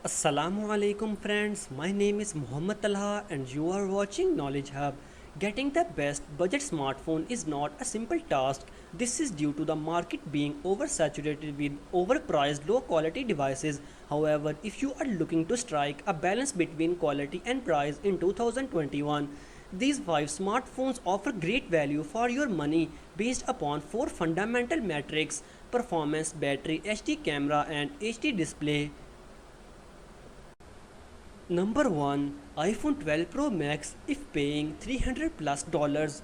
Assalamualaikum friends, my name is Muhammad Talha and you are watching Knowledge Hub. Getting the best budget smartphone is not a simple task. This is due to the market being oversaturated with overpriced low quality devices. However, if you are looking to strike a balance between quality and price in 2021, these 5 smartphones offer great value for your money based upon 4 fundamental metrics: performance, battery, HD camera and HD display. Number 1, iPhone 12 Pro Max. If paying $300 plus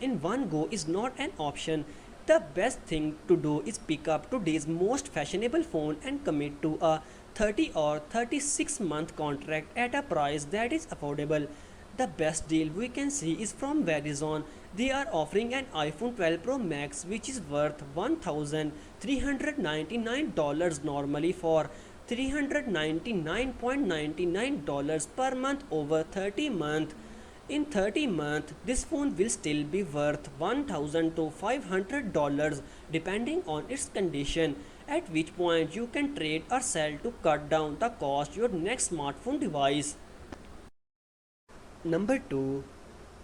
in one go is not an option, the best thing to do is pick up today's most fashionable phone and commit to a 30 or 36-month contract at a price that is affordable. The best deal we can see is from Verizon. They are offering an iPhone 12 Pro Max which is worth $1,399 normally for $399.99 per month over 30 months. In 30 months, this phone will still be worth $1,000 to $500 depending on its condition, at which point you can trade or sell to cut down the cost your next smartphone device. Number 2,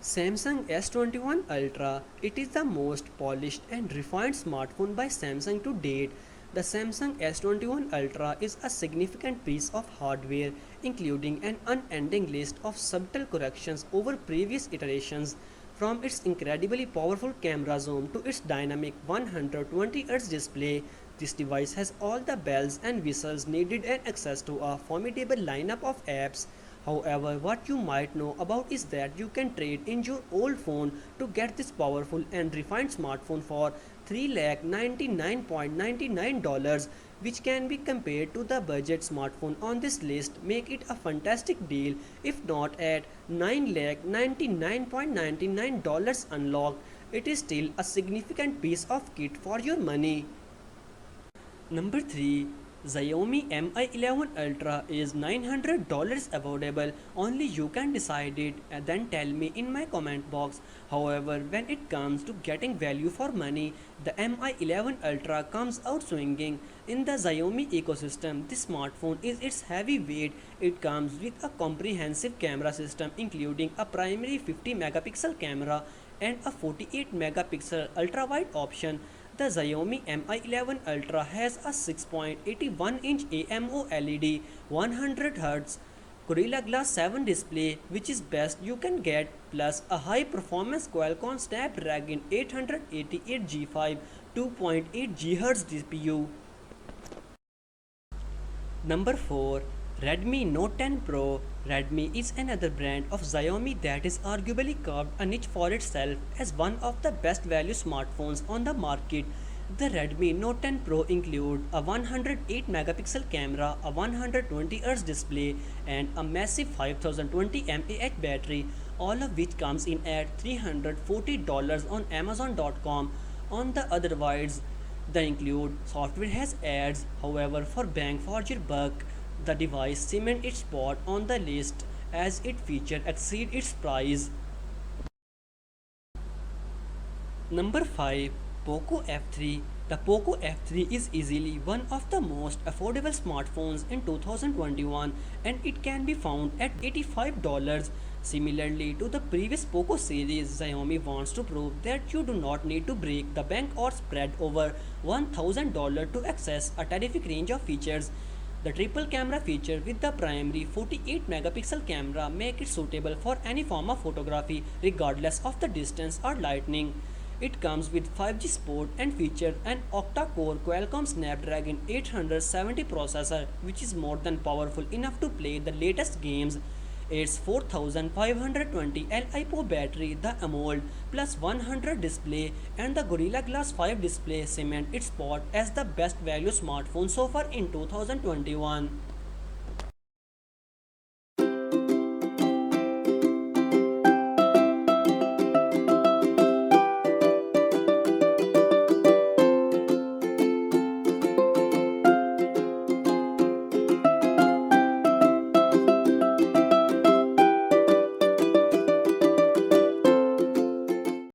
Samsung S21 Ultra. It is the most polished and refined smartphone by Samsung to date. The Samsung S21 Ultra is a significant piece of hardware, including an unending list of subtle corrections over previous iterations. From its incredibly powerful camera zoom to its dynamic 120Hz display, this device has all the bells and whistles needed and access to a formidable lineup of apps. However, what you might know about is that you can trade in your old phone to get this powerful and refined smartphone for $399.99, which can be compared to the budget smartphone on this list, make it a fantastic deal. If not at $999.99 unlocked, it is still a significant piece of kit for your money. Number 3, Xiaomi Mi 11 Ultra is $900 affordable. Only you can decide it and then tell me in my comment box. However, when it comes to getting value for money, the Mi 11 Ultra comes out swinging. In the Xiaomi ecosystem, this smartphone is its heavyweight. It comes with a comprehensive camera system including a primary 50 megapixel camera and a 48 megapixel ultra wide option. The Xiaomi Mi 11 Ultra has a 6.81-inch AMOLED 100Hz Gorilla Glass 7 display, which is best you can get, plus a high-performance Qualcomm Snapdragon 888 G5 2.8 GHz CPU. Number 4, Redmi Note 10 Pro. Redmi is another brand of Xiaomi that is arguably carved a niche for itself as one of the best value smartphones on the market. The Redmi Note 10 Pro include a 108 megapixel camera, a 120Hz display, and a massive 5020 mAh battery, all of which comes in at $340 on Amazon.com. On the otherwise, the include software has ads. However, for bang for your buck, the device cement its spot on the list as its feature exceed its price. Number 5, Poco F3. The Poco F3 is easily one of the most affordable smartphones in 2021 and it can be found at $85. Similarly to the previous Poco series, Xiaomi wants to prove that you do not need to break the bank or spread over $1,000 to access a terrific range of features. The triple camera feature with the primary 48 megapixel camera make it suitable for any form of photography regardless of the distance or lighting. It comes with 5G support and features an octa-core Qualcomm Snapdragon 870 processor, which is more than powerful enough to play the latest games. Its 4520 LiPo battery, the AMOLED plus 100 display, and the Gorilla Glass 5 display cement its spot as the best value smartphone so far in 2021.